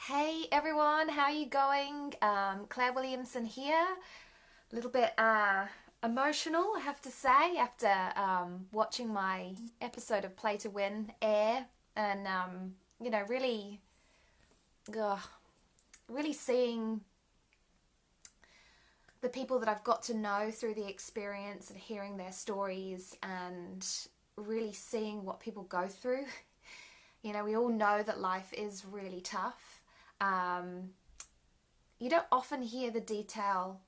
Hey everyone, how are you going? Claire Williamson here. A little bit emotional, I have to say, after watching my episode of Play to Win air, and really, ugh, really seeing the people that I've got to know through the experience and hearing their stories, and really seeing what people go through. We all know that life is really tough. Um, you don't often hear the detail.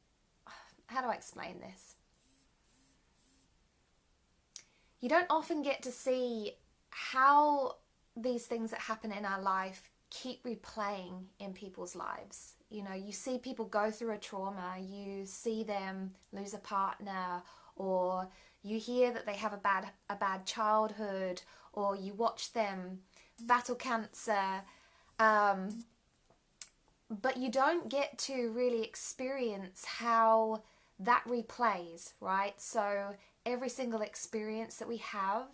How do I explain this? You don't often get to see how these things that happen in our life keep replaying in people's lives. You see people go through a trauma, you see them lose a partner, or you hear that they have a bad childhood, or you watch them battle cancer. Um, but you don't get to really experience how that replays, right? So every single experience that we have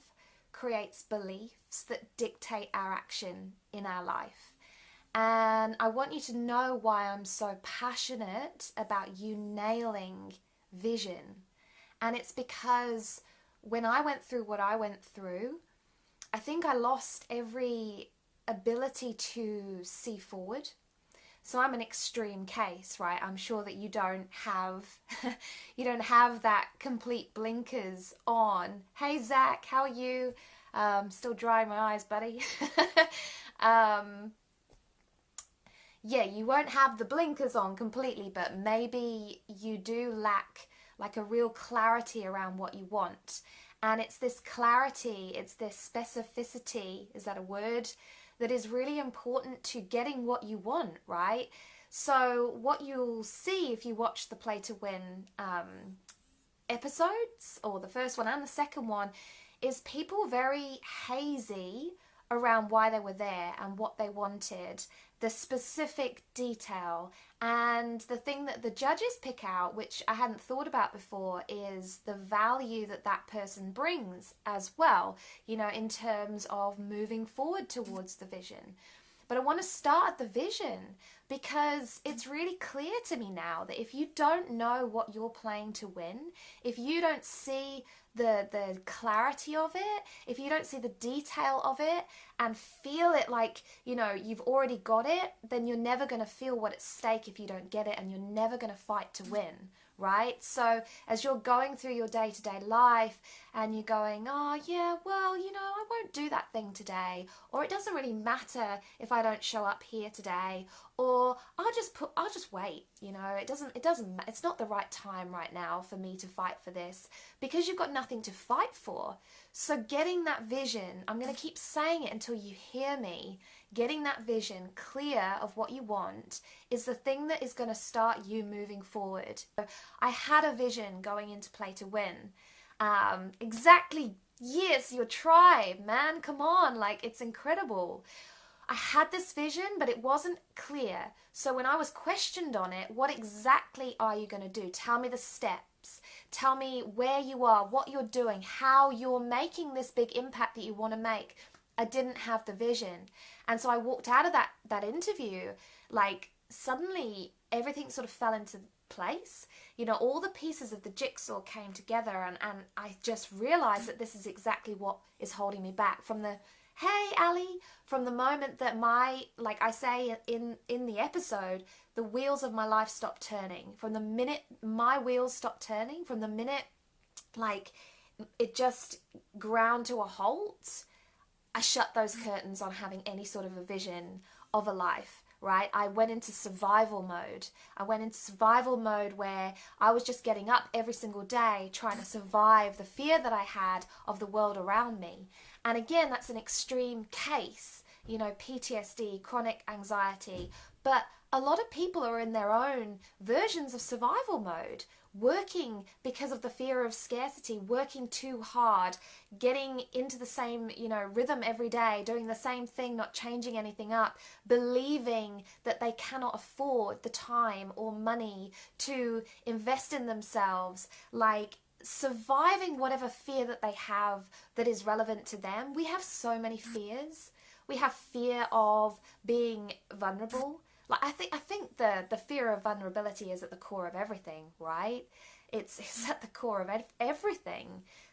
creates beliefs that dictate our action in our life. And I want you to know why I'm so passionate about you nailing vision. And it's because when I went through what I went through, I think I lost every ability to see forward. So I'm an extreme case, right? I'm sure that you don't have you don't have that complete blinkers on. Hey Zach, how are you? Still drying my eyes, buddy. um, yeah, you won't have the blinkers on completely, but maybe you do lack like a real clarity around what you want. And it's this clarity, it's this specificity, is that a word? That is really important to getting what you want, right? So, what you'll see if you watch the Play to Win episodes, or the first one and the second one, is people very hazy around why they were there and what they wanted, the specific detail. And the thing that the judges pick out, which I hadn't thought about before, is the value that that person brings as well, in terms of moving forward towards the vision. But I want to start at the vision because it's really clear to me now that if you don't know what you're playing to win, if you don't see the clarity of it, if you don't see the detail of it and feel it like, you've already got it, then you're never going to feel what at stake if you don't get it, and you're never going to fight to win. Right? So as you're going through your day-to-day life and you're going, oh yeah, well, I won't do that thing today, or it doesn't really matter if I don't show up here today, or I'll just wait, it's not the right time right now for me to fight for this, because you've got nothing to fight for. So getting that vision, I'm going to keep saying it until you hear me, getting that vision clear of what you want is the thing that is going to start you moving forward. I had a vision going into Play to Win. Exactly, yes, your tribe, man, come on, like, it's incredible. I had this vision, but it wasn't clear. So when I was questioned on it, what exactly are you going to do? Tell me the steps. Tell me where you are, what you're doing, how you're making this big impact that you want to make. I didn't have the vision. And so I walked out of that interview, like, suddenly everything sort of fell into place. All the pieces of the jigsaw came together, and I just realized that this is exactly what is holding me back. Hey Ali, from the moment that like I say in the episode, the wheels of my life stopped turning. From the minute my wheels stopped turning, from the minute like it just ground to a halt, I shut those curtains on having any sort of a vision of a life, right? I went into survival mode. I went into survival mode where I was just getting up every single day trying to survive the fear that I had of the world around me. And again, that's an extreme case, PTSD, chronic anxiety. But a lot of people are in their own versions of survival mode, working because of the fear of scarcity, working too hard, getting into the same, rhythm every day, doing the same thing, not changing anything up, believing that they cannot afford the time or money to invest in themselves, like surviving whatever fear that they have that is relevant to them. We have so many fears. We have fear of being vulnerable. Like I think the fear of vulnerability is at the core of everything, right? It's at the core of everything.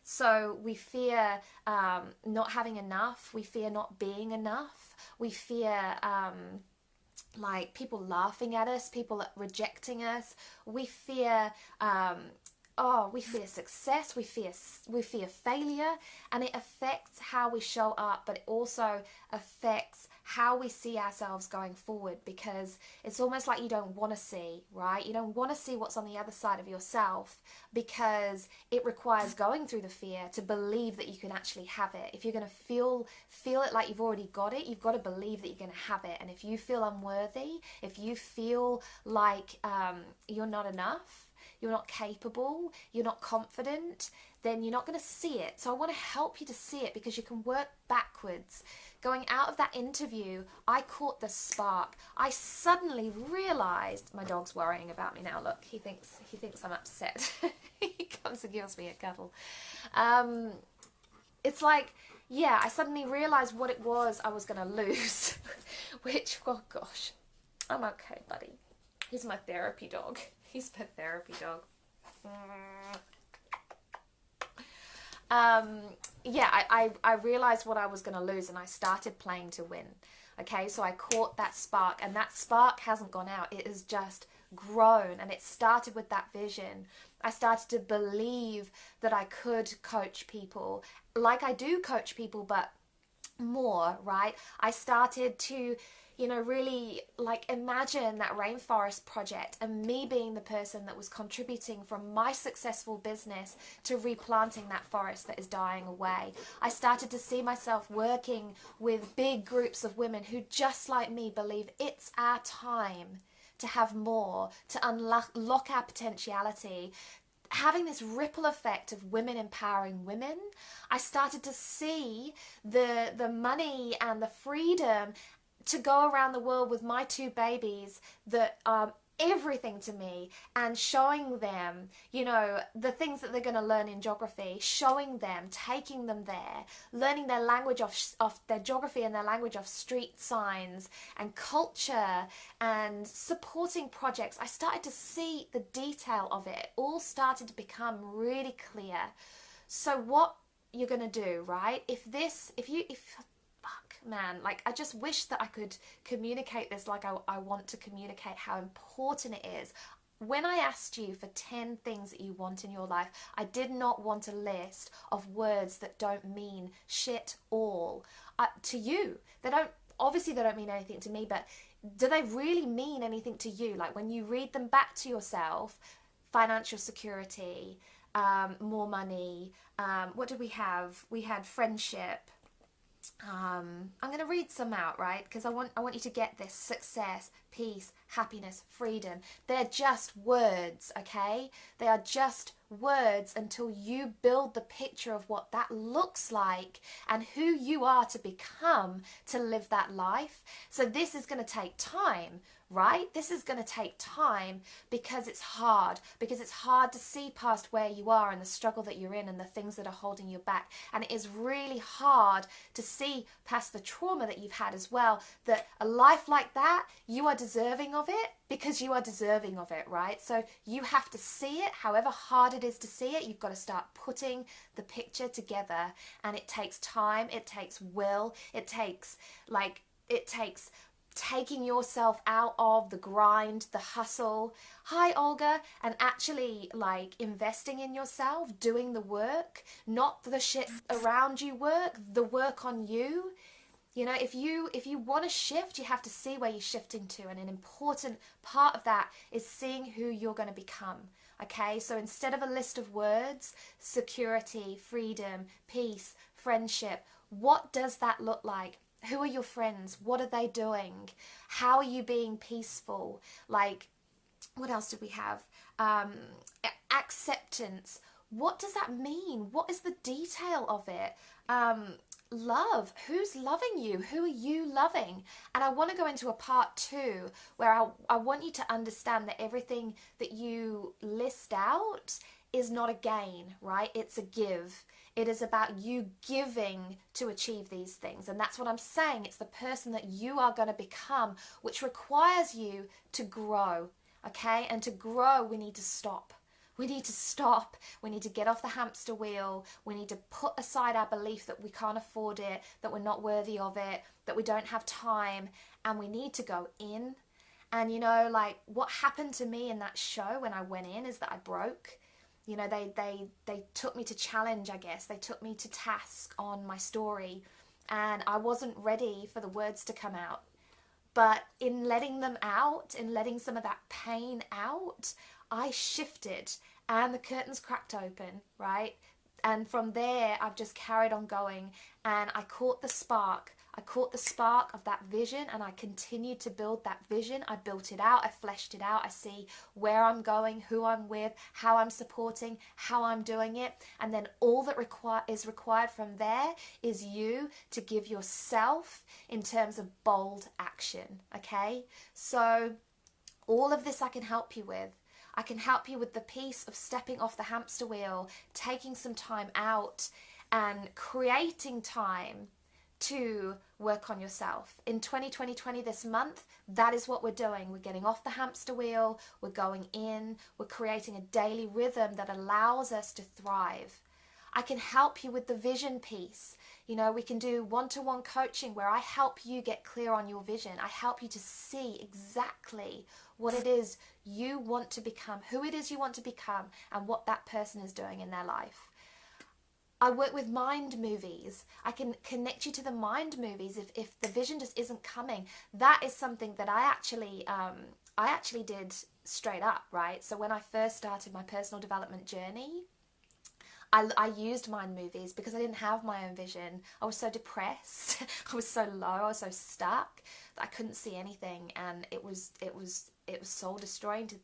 So we fear not having enough. We fear not being enough. We fear like people laughing at us, people rejecting us. We fear we fear success, we fear failure, and it affects how we show up, but it also affects how we see ourselves going forward, because it's almost like you don't want to see, right? You don't want to see what's on the other side of yourself, because it requires going through the fear to believe that you can actually have it. If you're going to feel it like you've already got it, you've got to believe that you're going to have it. And if you feel unworthy, if you feel like you're not enough, you're not capable, you're not confident, then you're not going to see it. So I want to help you to see it, because you can work backwards. Going out of that interview, I caught the spark. I suddenly realized, my dog's worrying about me now. Look, he thinks I'm upset. He comes and gives me a cuddle. It's like, yeah, I suddenly realized what it was I was going to lose, which, oh gosh, I'm okay, buddy. He's my therapy dog. He's my therapy dog. I realized what I was going to lose, and I started playing to win. Okay, so I caught that spark, and that spark hasn't gone out. It has just grown, and it started with that vision. I started to believe that I could coach people like I do coach people, but more, right? I started to really like imagine that rainforest project and me being the person that was contributing from my successful business to replanting that forest that is dying away. I started to see myself working with big groups of women who, just like me, believe it's our time to have more, to unlock our potentiality, having this ripple effect of women empowering women. I started to see the money and the freedom to go around the world with my two babies that are everything to me, and showing them, the things that they're going to learn in geography, showing them, taking them there, learning their language of their geography and their language of street signs and culture, and supporting projects. I started to see the detail of it. It all started to become really clear. So what you're going to do, right? Man, like, I just wish that I could communicate this like I want to communicate how important it is. When I asked you for 10 things that you want in your life, I did not want a list of words that don't mean shit all to you. They don't mean anything to me, but do they really mean anything to you? Like, when you read them back to yourself: financial security, more money, what did we have? We had friendship. I'm going to read some out, right? Because I want you to get this: success, peace, happiness, freedom. They're just words, okay? They are just words until you build the picture of what that looks like and who you are to become to live that life. So this is going to take time, right? This is going to take time, because it's hard to see past where you are and the struggle that you're in and the things that are holding you back. And it is really hard to see past the trauma that you've had as well, that a life like that, you are deserving of it, because you are deserving of it, right? So you have to see it. However hard it is to see it, you've got to start putting the picture together. And it takes time, it takes will, it takes taking yourself out of the grind, the hustle. Hi, Olga. And actually, like, investing in yourself, doing the work, not the shit around you work, the work on you. If you want to shift, you have to see where you're shifting to. And an important part of that is seeing who you're going to become. Okay, so instead of a list of words: security, freedom, peace, friendship, what does that look like? Who are your friends? What are they doing? How are you being peaceful? Like, what else did we have? Acceptance. What does that mean? What is the detail of it? Love. Who's loving you? Who are you loving? And I want to go into a part 2 where I want you to understand that everything that you list out is not a gain, right? It's a give. It is about you giving to achieve these things. And that's what I'm saying. It's the person that you are going to become, which requires you to grow, okay? And to grow, we need to stop. We need to stop. We need to get off the hamster wheel. We need to put aside our belief that we can't afford it, that we're not worthy of it, that we don't have time, and we need to go in. And you know, like what happened to me in that show when I went in is that I broke. You know, they took me to challenge, I guess. They took me to task on my story, and I wasn't ready for the words to come out. But in letting them out, in letting some of that pain out, I shifted and the curtains cracked open, right? And from there, I've just carried on going, and I caught the spark. I caught the spark of that vision, and I continued to build that vision. I built it out. I fleshed it out. I see where I'm going, who I'm with, how I'm supporting, how I'm doing it. And then all that is required from there is you to give yourself in terms of bold action, okay? So all of this I can help you with. I can help you with the piece of stepping off the hamster wheel, taking some time out and creating time to work on yourself. In 2020, this month, that is what we're doing. We're getting off the hamster wheel, we're going in, we're creating a daily rhythm that allows us to thrive. I can help you with the vision piece. You know, we can do one-to-one coaching where I help you get clear on your vision. I help you to see exactly what it is you want to become, who it is you want to become, and what that person is doing in their life. I work with mind movies. I can connect you to the mind movies if the vision just isn't coming. That is something that I actually did straight up, right? So when I first started my personal development journey, I used mind movies because I didn't have my own vision. I was so depressed. I was so low. I was so stuck that I couldn't see anything, and it was soul destroying to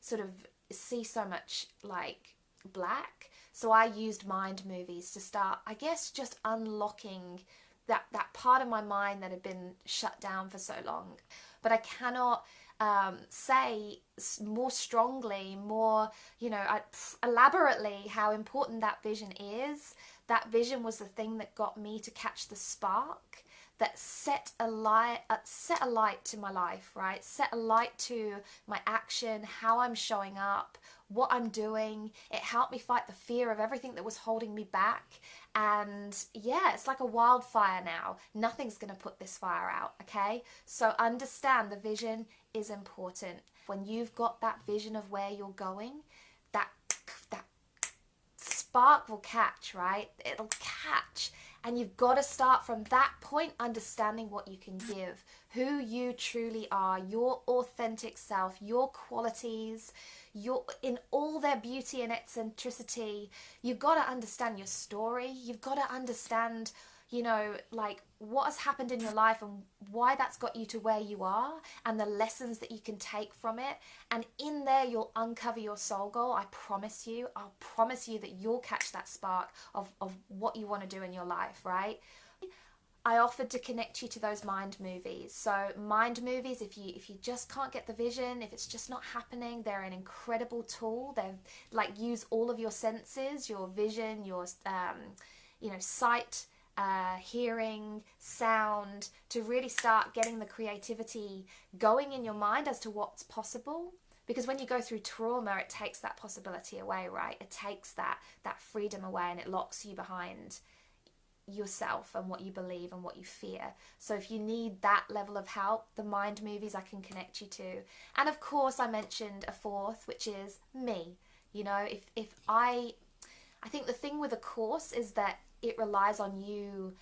sort of see so much like black. So I used mind movies to start, I guess, just unlocking that part of my mind that had been shut down for so long. But I cannot say more strongly, more, elaborately how important that vision is. That vision was the thing that got me to catch the spark, that set a light to my life, right? Set a light to my action, how I'm showing up, what I'm doing. It helped me fight the fear of everything that was holding me back. And yeah, it's like a wildfire now. Nothing's going to put this fire out, okay? So understand the vision is important. When you've got that vision of where you're going, that spark will catch, right? It'll catch. And you've got to start from that point, understanding what you can give, who you truly are, your authentic self, your qualities, in all their beauty and eccentricity. You've got to understand your story. You've got to understand, like what has happened in your life and why that's got you to where you are, and the lessons that you can take from it. And in there, you'll uncover your soul goal. I'll promise you that you'll catch that spark of what you want to do in your life, right? I offered to connect you to those mind movies. So mind movies, if you just can't get the vision, if it's just not happening, they're an incredible tool. They like use all of your senses, your vision, your sight, hearing, sound, to really start getting the creativity going in your mind as to what's possible. Because when you go through trauma, it takes that possibility away, right? It takes that freedom away, and it locks you behind yourself and what you believe and what you fear. So if you need that level of help, the mind movies I can connect you to. And of course, I mentioned a fourth, which is me. If I think the thing with a course is that it relies on you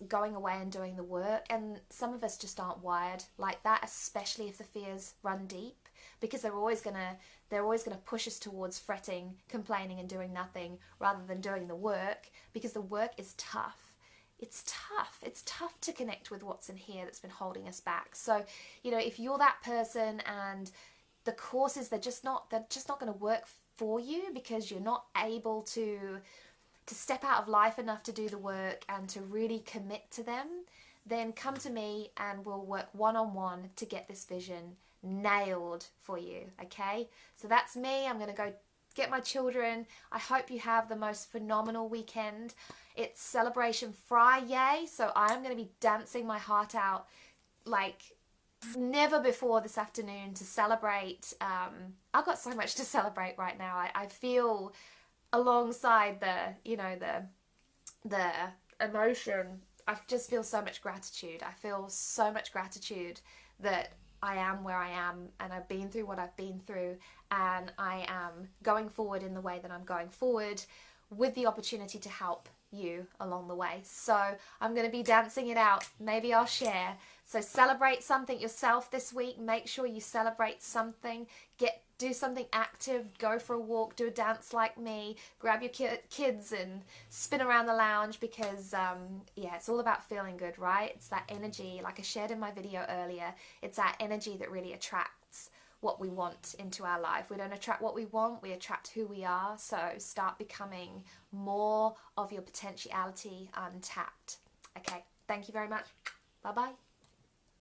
going away and doing the work, and some of us just aren't wired like that, especially if the fears run deep, because they're always gonna push us towards fretting, complaining, and doing nothing rather than doing the work, because the work is tough. It's tough to connect with what's in here that's been holding us back. So if you're that person and the courses, they're just not going to work for you because you're not able to step out of life enough to do the work and to really commit to them, then come to me and we'll work one-on-one to get this vision nailed for you, okay? So that's me. I'm going to go get my children. I hope you have the most phenomenal weekend. It's Celebration Friday, so I'm going to be dancing my heart out like never before this afternoon to celebrate. I've got so much to celebrate right now. I feel alongside the emotion, I just feel so much gratitude. I feel so much gratitude that I am where I am, and I've been through what I've been through, and I am going forward in the way that I'm going forward with the opportunity to help you along the way. So I'm going to be dancing it out. Maybe I'll share. So celebrate something yourself this week. Make sure you celebrate something. Do something active. Go for a walk. Do a dance like me. Grab your kids and spin around the lounge, because yeah, it's all about feeling good, right? It's that energy, like I shared in my video earlier. It's that energy that really attracts what we want into our life. We don't attract what we want, we attract who we are. So start becoming more of your potentiality untapped. Okay, thank you very much. Bye bye.